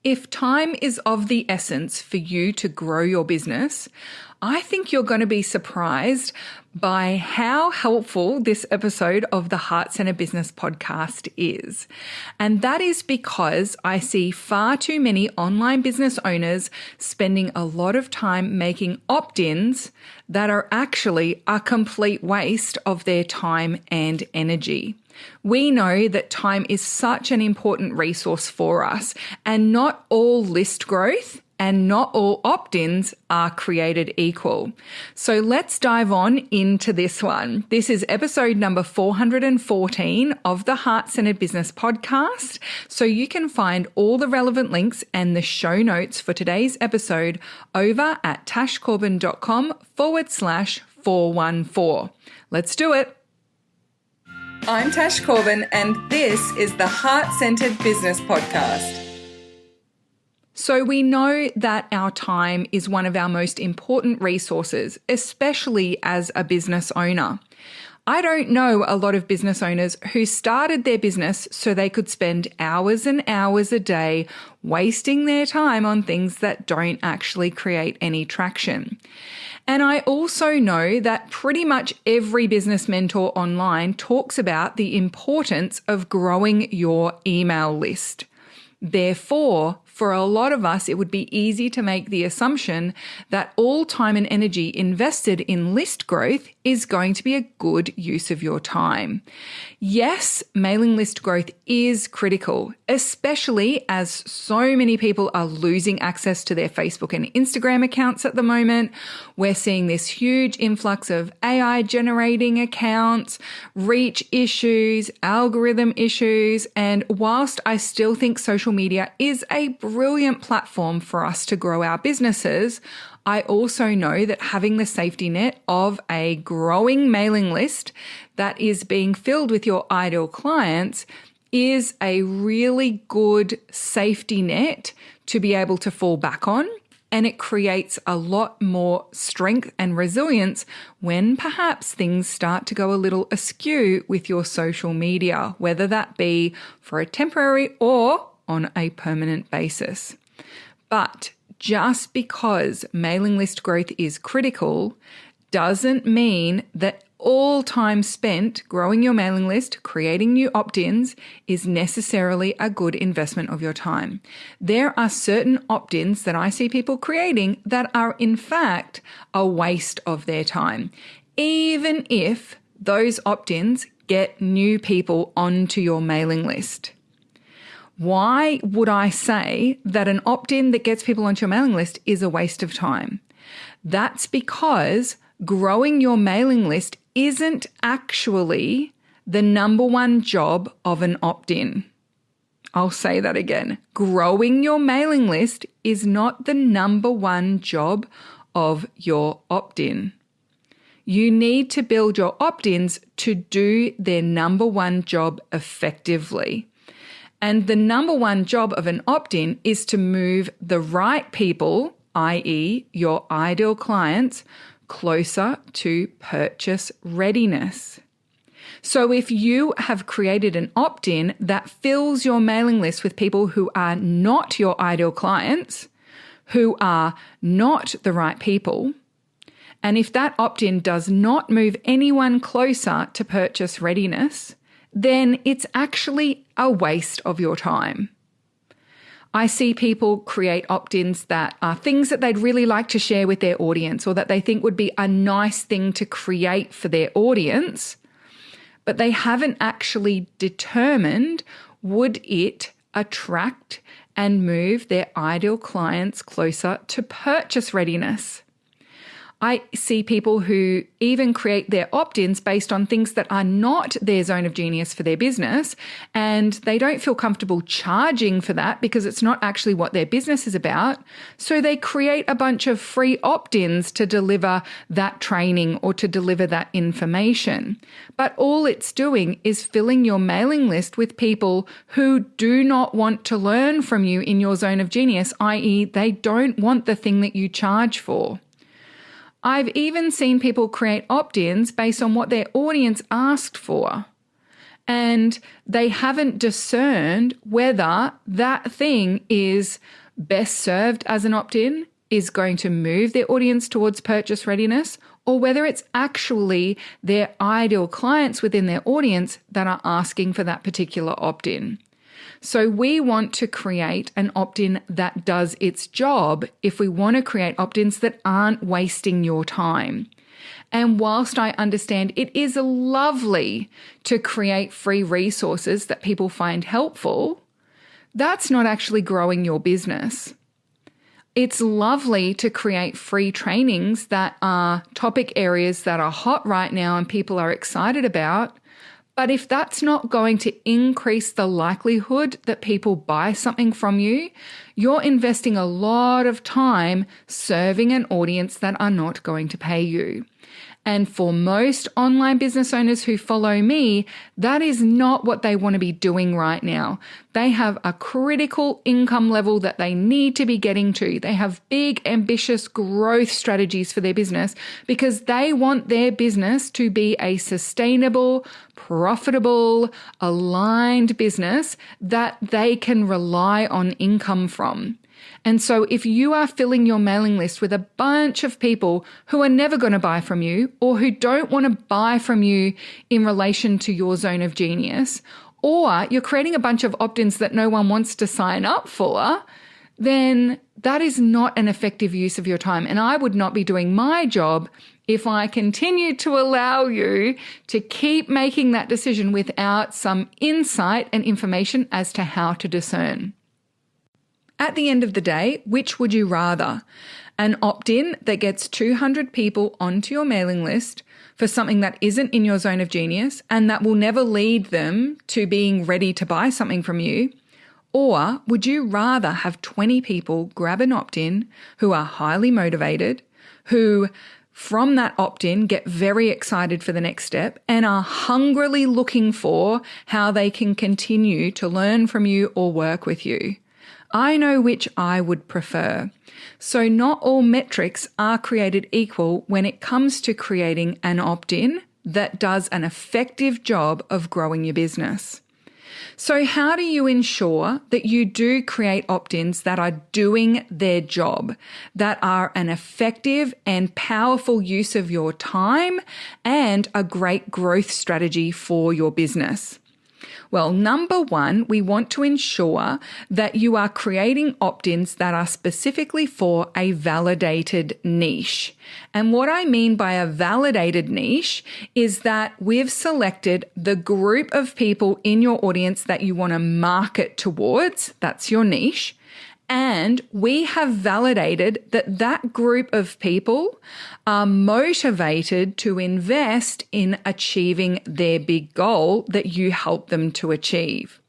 If time is of the essence for you to grow your business, I think you're going to be surprised by how helpful this episode of the Heart Centered Business podcast is. And that is because I see far too many online business owners spending a lot of time making opt-ins that are actually a complete waste of their time and energy. We know that time is such an important resource for us, and not all list growth and not all opt-ins are created equal. So let's dive on into this one. This is episode number 414 of the Heart Centered Business podcast. So you can find all the relevant links and the show notes for today's episode over at tashcorbin.com/414. Let's do it. I'm Tash Corbin, and this is the Heart Centered Business podcast. So we know that our time is one of our most important resources, especially as a business owner. I don't know a lot of business owners who started their business so they could spend hours and hours a day wasting their time on things that don't actually create any traction. And I also know that pretty much every business mentor online talks about the importance of growing your email list. Therefore, for a lot of us, it would be easy to make the assumption that all time and energy invested in list growth is going to be a good use of your time. Yes, mailing list growth is critical, especially as so many people are losing access to their Facebook and Instagram accounts at the moment. We're seeing this huge influx of AI generating accounts, reach issues, algorithm issues, and whilst I still think social media is a brilliant platform for us to grow our businesses, I also know that having the safety net of a growing mailing list that is being filled with your ideal clients is a really good safety net to be able to fall back on. And it creates a lot more strength and resilience when perhaps things start to go a little askew with your social media, whether that be for a temporary or on a permanent basis. But just because mailing list growth is critical doesn't mean that all time spent growing your mailing list, creating new opt-ins, is necessarily a good investment of your time. There are certain opt-ins that I see people creating that are in fact a waste of their time, even if those opt-ins get new people onto your mailing list. Why would I say that an opt-in that gets people onto your mailing list is a waste of time? That's because growing your mailing list isn't actually the number one job of an opt-in. I'll say that again. Growing your mailing list is not the number one job of your opt-in. You need to build your opt-ins to do their number one job effectively. And the number one job of an opt-in is to move the right people, i.e. your ideal clients, closer to purchase readiness. So if you have created an opt-in that fills your mailing list with people who are not your ideal clients, who are not the right people, and if that opt-in does not move anyone closer to purchase readiness, then it's actually a waste of your time. I see people create opt-ins that are things that they'd really like to share with their audience or that they think would be a nice thing to create for their audience, but they haven't actually determined would it attract and move their ideal clients closer to purchase readiness. I see people who even create their opt-ins based on things that are not their zone of genius for their business, and they don't feel comfortable charging for that because it's not actually what their business is about. So they create a bunch of free opt-ins to deliver that training or to deliver that information. But all it's doing is filling your mailing list with people who do not want to learn from you in your zone of genius, i.e. they don't want the thing that you charge for. I've even seen people create opt-ins based on what their audience asked for. and they haven't discerned whether that thing is best served as an opt-in, is going to move their audience towards purchase readiness, or whether it's actually their ideal clients within their audience that are asking for that particular opt-in. So we want to create an opt-in that does its job if we want to create opt-ins that aren't wasting your time. And whilst I understand it is lovely to create free resources that people find helpful, that's not actually growing your business. It's lovely to create free trainings that are topic areas that are hot right now and people are excited about. But if that's not going to increase the likelihood that people buy something from you, you're investing a lot of time serving an audience that are not going to pay you. And for most online business owners who follow me, that is not what they want to be doing right now. They have a critical income level that they need to be getting to. They have big, ambitious growth strategies for their business because they want their business to be a sustainable, profitable, aligned business that they can rely on income from. And so if you are filling your mailing list with a bunch of people who are never going to buy from you or who don't want to buy from you in relation to your zone of genius, or you're creating a bunch of opt-ins that no one wants to sign up for, then that is not an effective use of your time. And I would not be doing my job if I continued to allow you to keep making that decision without some insight and information as to how to discern. At the end of the day, which would you rather? An opt-in that gets 200 people onto your mailing list for something that isn't in your zone of genius and that will never lead them to being ready to buy something from you? Or would you rather have 20 people grab an opt-in who are highly motivated, who from that opt-in get very excited for the next step and are hungrily looking for how they can continue to learn from you or work with you? I know which I would prefer. So not all metrics are created equal when it comes to creating an opt-in that does an effective job of growing your business. So how do you ensure that you do create opt-ins that are doing their job, that are an effective and powerful use of your time and a great growth strategy for your business? Well, number one, we want to ensure that you are creating opt-ins that are specifically for a validated niche. And what I mean by a validated niche is that we've selected the group of people in your audience that you want to market towards. That's your niche. And we have validated that that group of people are motivated to invest in achieving their big goal that you help them to achieve.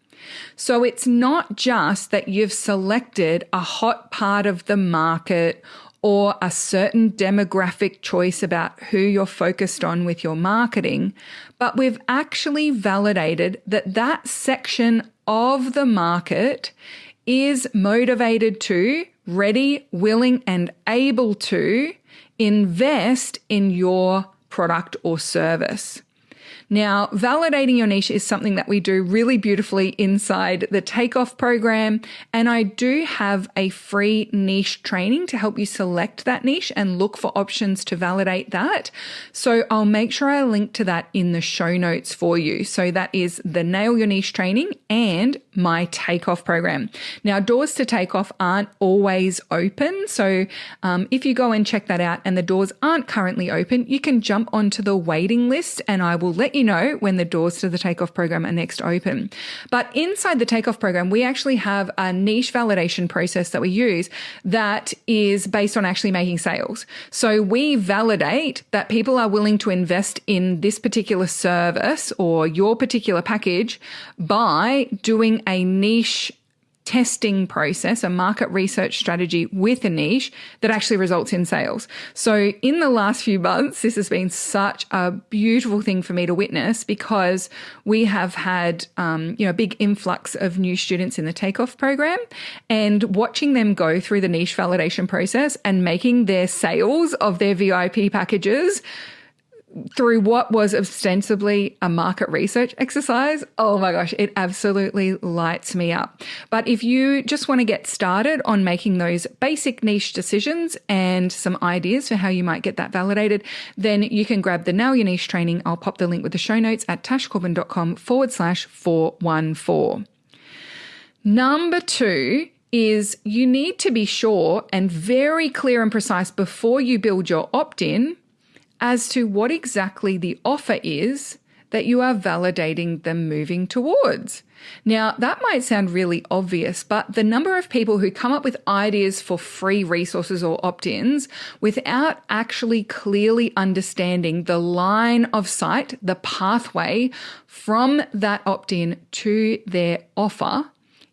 So it's not just that you've selected a hot part of the market or a certain demographic choice about who you're focused on with your marketing, but we've actually validated that that section of the market is motivated to, ready, willing, and able to invest in your product or service. Now, validating your niche is something that we do really beautifully inside the Takeoff program. And I do have a free niche training to help you select that niche and look for options to validate that. So I'll make sure I link to that in the show notes for you. So that is the Nail Your Niche training and my Takeoff program. Now, doors to Takeoff aren't always open. So if you go and check that out and the doors aren't currently open, you can jump onto the waiting list and I will let you know when the doors to the Takeoff program are next open. But inside the Takeoff program, we actually have a niche validation process that we use that is based on actually making sales. So we validate that people are willing to invest in this particular service or your particular package by doing a niche testing process, a market research strategy with a niche that actually results in sales. So in the last few months, this has been such a beautiful thing for me to witness because we have had, a big influx of new students in the Takeoff program, and watching them go through the niche validation process and making their sales of their VIP packages through what was ostensibly a market research exercise. Oh my gosh, it absolutely lights me up. But if you just want to get started on making those basic niche decisions and some ideas for how you might get that validated, then you can grab the Nail Your Niche training. I'll pop the link with the show notes at tashcorbin.com/414. Number 2 is you need to be sure and very clear and precise before you build your opt-in as to what exactly the offer is that you are validating them moving towards. Now, that might sound really obvious, but the number of people who come up with ideas for free resources or opt-ins without actually clearly understanding the line of sight, the pathway from that opt-in to their offer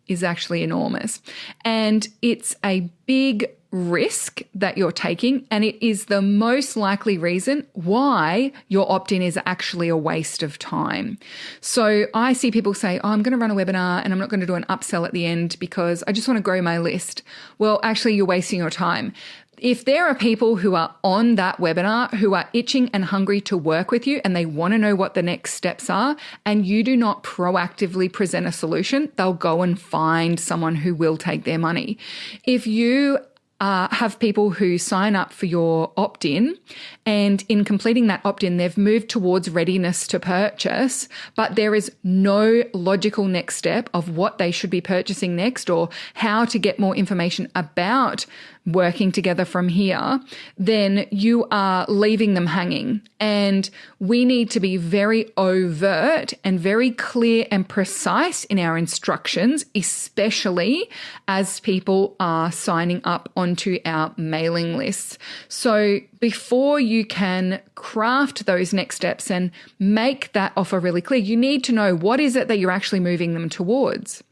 is actually enormous. And it's a big risk that you're taking, and it is the most likely reason why your opt-in is actually a waste of time. So I see people say, oh, I'm going to run a webinar and I'm not going to do an upsell at the end because I just want to grow my list. Well, actually, you're wasting your time. If there are people who are on that webinar who are itching and hungry to work with you and they want to know what the next steps are, and you do not proactively present a solution, they'll go and find someone who will take their money. If you have people who sign up for your opt-in, and in completing that opt-in, they've moved towards readiness to purchase, but there is no logical next step of what they should be purchasing next or how to get more information about working together from here, then you are leaving them hanging. And we need to be very overt and very clear and precise in our instructions, especially as people are signing up onto our mailing lists. So before you can craft those next steps and make that offer really clear, you need to know what is it that you're actually moving them towards.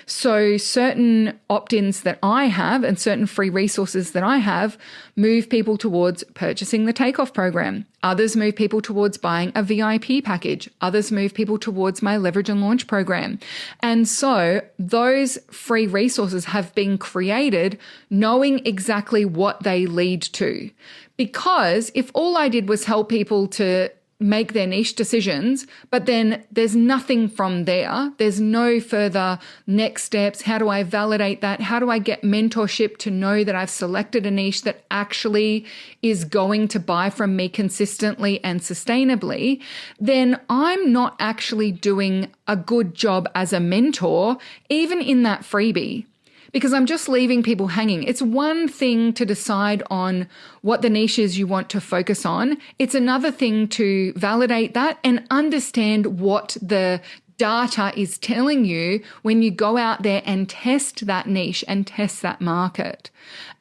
So certain opt-ins that I have and certain free resources that I have move people towards purchasing the takeoff program. Others move people towards buying a VIP package. Others move people towards my leverage and launch program. And so those free resources have been created knowing exactly what they lead to. Because if all I did was help people to make their niche decisions, but then there's nothing from there. There's no further next steps. How do I validate that? How do I get mentorship to know that I've selected a niche that actually is going to buy from me consistently and sustainably? Then I'm not actually doing a good job as a mentor, even in that freebie, because I'm just leaving people hanging. It's one thing to decide on what the niche is you want to focus on. It's another thing to validate that and understand what the data is telling you when you go out there and test that niche and test that market.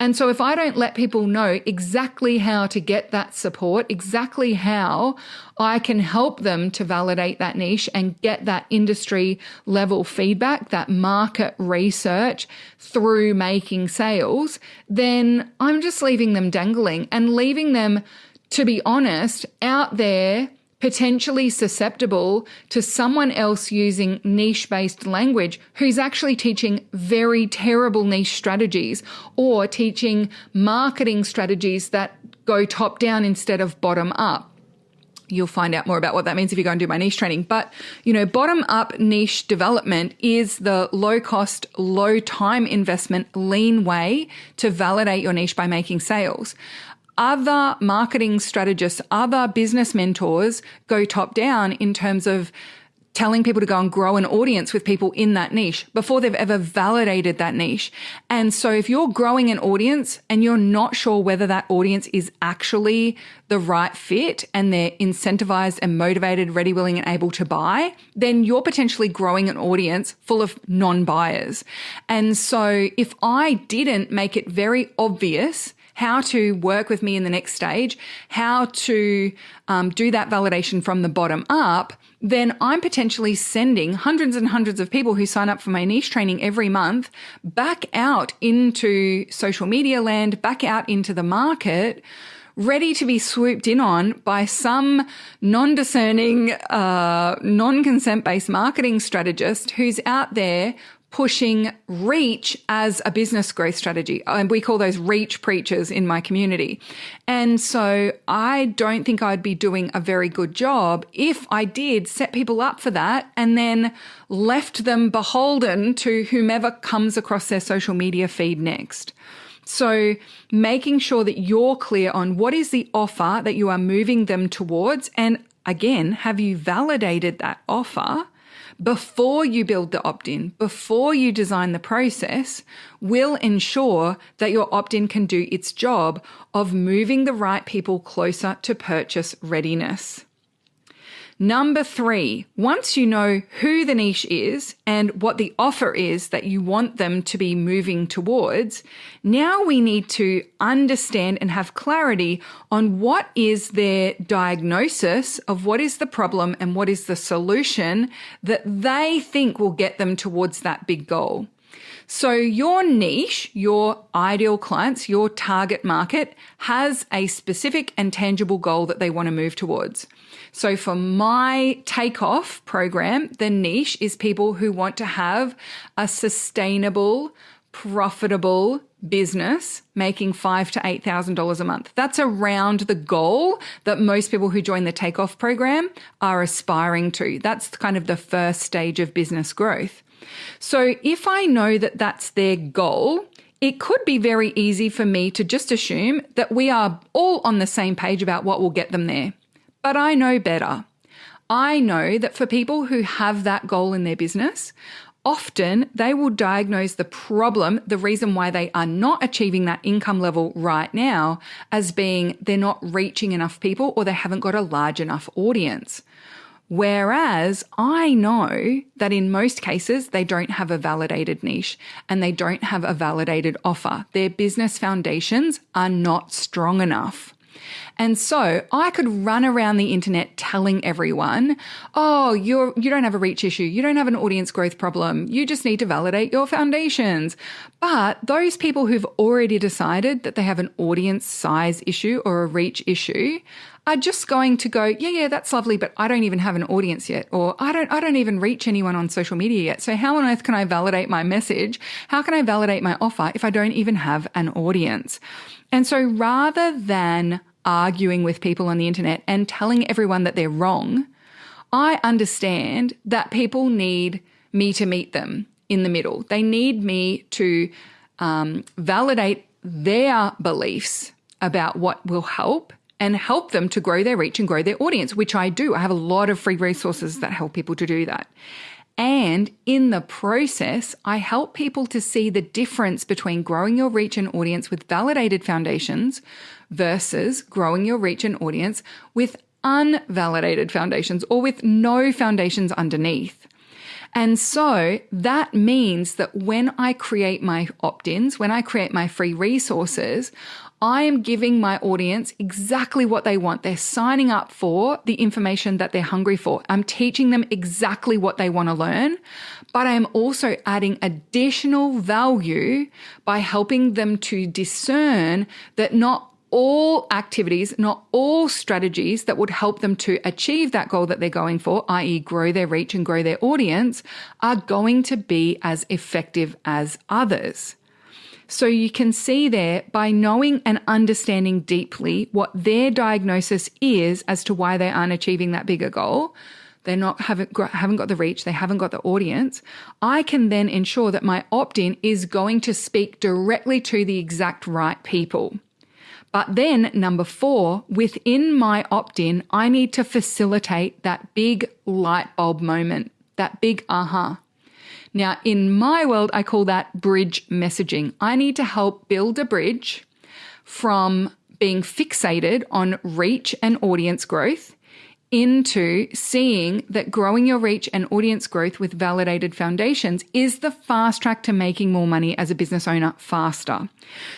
And so if I don't let people know exactly how to get that support, exactly how I can help them to validate that niche and get that industry level feedback, that market research through making sales, then I'm just leaving them dangling and leaving them, to be honest, out there potentially susceptible to someone else using niche-based language who's actually teaching very terrible niche strategies or teaching marketing strategies that go top down instead of bottom up. You'll find out more about what that means if you go and do my niche training. But, bottom up niche development is the low cost, low time investment, lean way to validate your niche by making sales. Other marketing strategists, other business mentors go top down in terms of telling people to go and grow an audience with people in that niche before they've ever validated that niche. And so if you're growing an audience and you're not sure whether that audience is actually the right fit and they're incentivized and motivated, ready, willing, and able to buy, then you're potentially growing an audience full of non-buyers. And so if I didn't make it very obvious how to work with me in the next stage, how to do that validation from the bottom up, then I'm potentially sending hundreds and hundreds of people who sign up for my niche training every month back out into social media land, back out into the market, ready to be swooped in on by some non-discerning, non-consent-based marketing strategist who's out there pushing reach as a business growth strategy. And we call those reach preachers in my community. And so I don't think I'd be doing a very good job if I did set people up for that and then left them beholden to whomever comes across their social media feed next. So making sure that you're clear on what is the offer that you are moving them towards. And again, have you validated that offer before you build the opt-in, before you design the process, will ensure that your opt-in can do its job of moving the right people closer to purchase readiness. Number 3, once you know who the niche is and what the offer is that you want them to be moving towards, now we need to understand and have clarity on what is their diagnosis of what is the problem and what is the solution that they think will get them towards that big goal. So your niche, your ideal clients, your target market has a specific and tangible goal that they want to move towards. So for my takeoff program, the niche is people who want to have a sustainable, profitable business making $5,000 to $8,000 a month. That's around the goal that most people who join the takeoff program are aspiring to. That's kind of the first stage of business growth. So if I know that that's their goal, it could be very easy for me to just assume that we are all on the same page about what will get them there. But I know better. I know that for people who have that goal in their business, often they will diagnose the problem, the reason why they are not achieving that income level right now, as being they're not reaching enough people or they haven't got a large enough audience. Whereas I know that in most cases, they don't have a validated niche and they don't have a validated offer. Their business foundations are not strong enough. And so I could run around the internet telling everyone, oh, you don't have a reach issue. You don't have an audience growth problem. You just need to validate your foundations. But those people who've already decided that they have an audience size issue or a reach issue are just going to go, yeah, that's lovely, but I don't even have an audience yet, or I don't even reach anyone on social media yet. So how on earth can I validate my message? How can I validate my offer if I don't even have an audience? And so rather than arguing with people on the internet and telling everyone that they're wrong, I understand that people need me to meet them in the middle. They need me to validate their beliefs about what will help and help them to grow their reach and grow their audience, which I do. I have a lot of free resources that help people to do that. And in the process, I help people to see the difference between growing your reach and audience with validated foundations versus growing your reach and audience with unvalidated foundations or with no foundations underneath. And so that means that when I create my opt-ins, when I create my free resources, I am giving my audience exactly what they want. They're signing up for the information that they're hungry for. I'm teaching them exactly what they want to learn, but I am also adding additional value by helping them to discern that not all activities, not all strategies that would help them to achieve that goal that they're going for, i.e. grow their reach and grow their audience, are going to be as effective as others. So you can see there, by knowing and understanding deeply what their diagnosis is as to why they aren't achieving that bigger goal, haven't got the reach, they haven't got the audience, I can then ensure that my opt-in is going to speak directly to the exact right people. But then number 4, within my opt-in, I need to facilitate that big light bulb moment, that big aha. Now, in my world, I call that bridge messaging. I need to help build a bridge from being fixated on reach and audience growth into seeing that growing your reach and audience growth with validated foundations is the fast track to making more money as a business owner faster.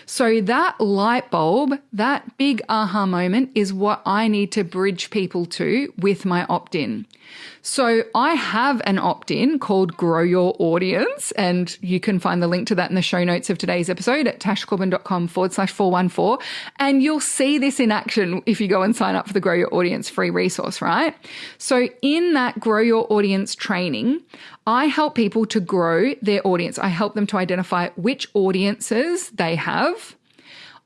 So that light bulb, that big aha moment is what I need to bridge people to with my opt-in. So I have an opt-in called Grow Your Audience, and you can find the link to that in the show notes of today's episode at tashcorbin.com/414. And you'll see this in action if you go and sign up for the Grow Your Audience free resource. business, right? So in that Grow Your Audience training, I help people to grow their audience. I help them to identify which audiences they have.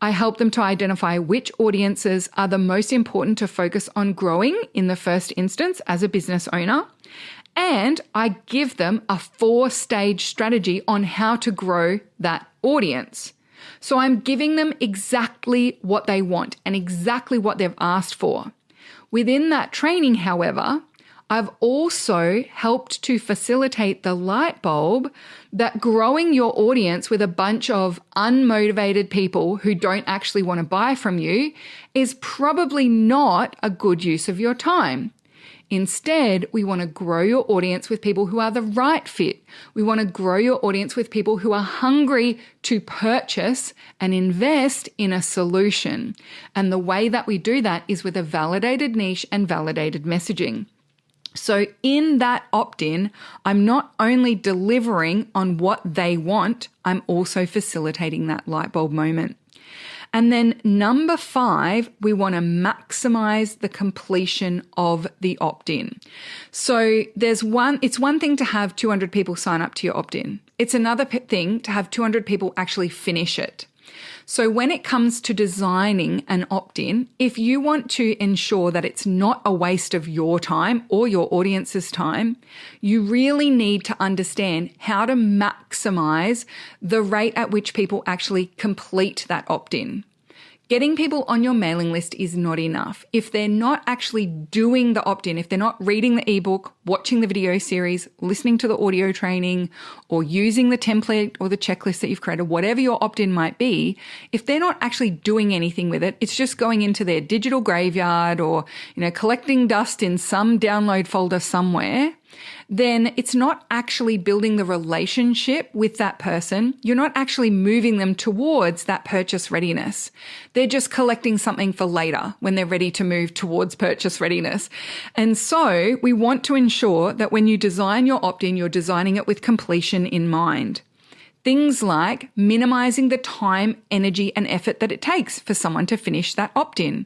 I help them to identify which audiences are the most important to focus on growing in the first instance as a business owner. And I give them a 4-stage strategy on how to grow that audience. So I'm giving them exactly what they want and exactly what they've asked for. Within that training, however, I've also helped to facilitate the light bulb that growing your audience with a bunch of unmotivated people who don't actually want to buy from you is probably not a good use of your time. Instead, we want to grow your audience with people who are the right fit. We want to grow your audience with people who are hungry to purchase and invest in a solution. And the way that we do that is with a validated niche and validated messaging. So in that opt-in, I'm not only delivering on what they want, I'm also facilitating that light bulb moment. And then number 5, we want to maximize the completion of the opt-in. So it's one thing to have 200 people sign up to your opt-in. It's another thing to have 200 people actually finish it. So when it comes to designing an opt-in, if you want to ensure that it's not a waste of your time or your audience's time, you really need to understand how to maximize the rate at which people actually complete that opt-in. Getting people on your mailing list is not enough. If they're not actually doing the opt-in, if they're not reading the ebook, watching the video series, listening to the audio training, or using the template or the checklist that you've created, whatever your opt-in might be, if they're not actually doing anything with it, it's just going into their digital graveyard or, collecting dust in some download folder somewhere, then it's not actually building the relationship with that person. You're not actually moving them towards that purchase readiness. They're just collecting something for later when they're ready to move towards purchase readiness. And so we want to ensure that when you design your opt-in, you're designing it with completion in mind. Things like minimizing the time, energy, and effort that it takes for someone to finish that opt-in.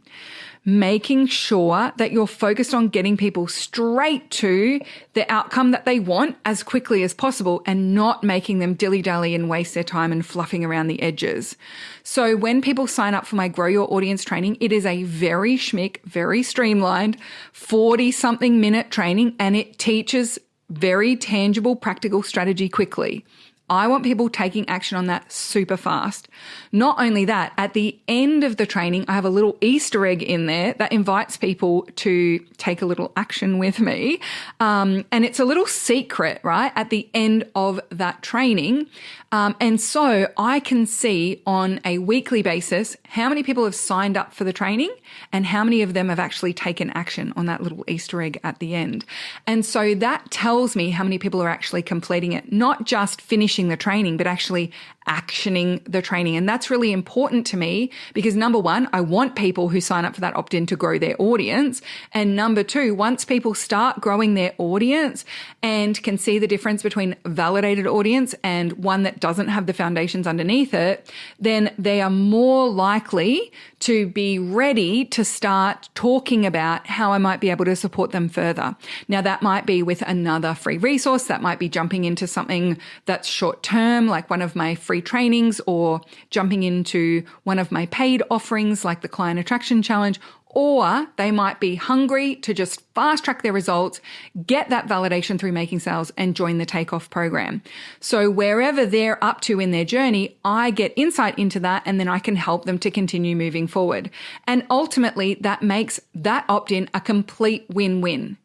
Making sure that you're focused on getting people straight to the outcome that they want as quickly as possible and not making them dilly-dally and waste their time and fluffing around the edges. So when people sign up for my Grow Your Audience training, it is a very schmick, very streamlined 40-something minute training, and it teaches very tangible, practical strategy quickly. I want people taking action on that super fast. Not only that, at the end of the training, I have a little Easter egg in there that invites people to take a little action with me. And it's a little secret, right, at the end of that training. And so I can see on a weekly basis how many people have signed up for the training and how many of them have actually taken action on that little Easter egg at the end. And so that tells me how many people are actually completing it, not just finishing the training, but actually actioning the training. And that's really important to me because number 1, I want people who sign up for that opt-in to grow their audience. And number 2, once people start growing their audience and can see the difference between validated audience and one that doesn't have the foundations underneath it, then they are more likely to be ready to start talking about how I might be able to support them further. Now, that might be with another free resource. That might be jumping into something that's short term, like one of my free trainings, or jumping into one of my paid offerings like the Client Attraction Challenge, or they might be hungry to just fast track their results, get that validation through making sales, and join the takeoff program. So wherever they're up to in their journey, I get insight into that, and then I can help them to continue moving forward. And ultimately, that makes that opt-in a complete win-win,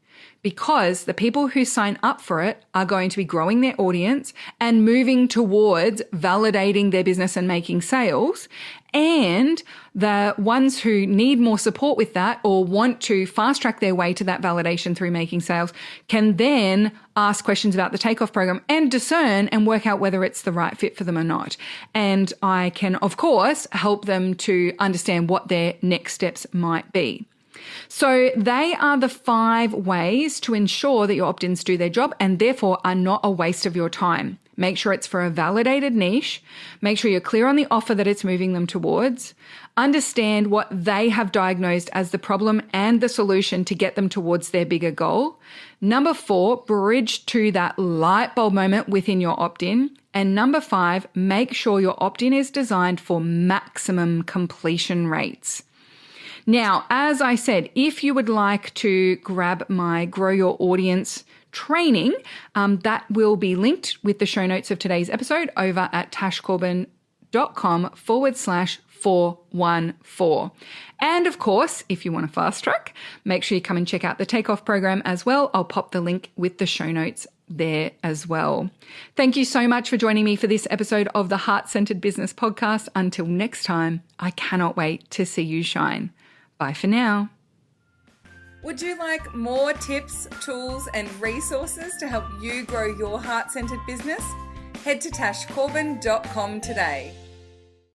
because the people who sign up for it are going to be growing their audience and moving towards validating their business and making sales. And the ones who need more support with that or want to fast track their way to that validation through making sales can then ask questions about the takeoff program and discern and work out whether it's the right fit for them or not. And I can, of course, help them to understand what their next steps might be. So they are the 5 ways to ensure that your opt-ins do their job and therefore are not a waste of your time. Make sure it's for a validated niche. Make sure you're clear on the offer that it's moving them towards. Understand what they have diagnosed as the problem and the solution to get them towards their bigger goal. Number 4, bridge to that light bulb moment within your opt-in. And number 5, make sure your opt-in is designed for maximum completion rates. Now, as I said, if you would like to grab my Grow Your Audience training, that will be linked with the show notes of today's episode over at tashcorbin.com/414. And of course, if you want to fast track, make sure you come and check out the Takeoff program as well. I'll pop the link with the show notes there as well. Thank you so much for joining me for this episode of the Heart-Centered Business Podcast. Until next time, I cannot wait to see you shine. Bye for now. Would you like more tips, tools, and resources to help you grow your heart-centered business? Head to tashcorbin.com today.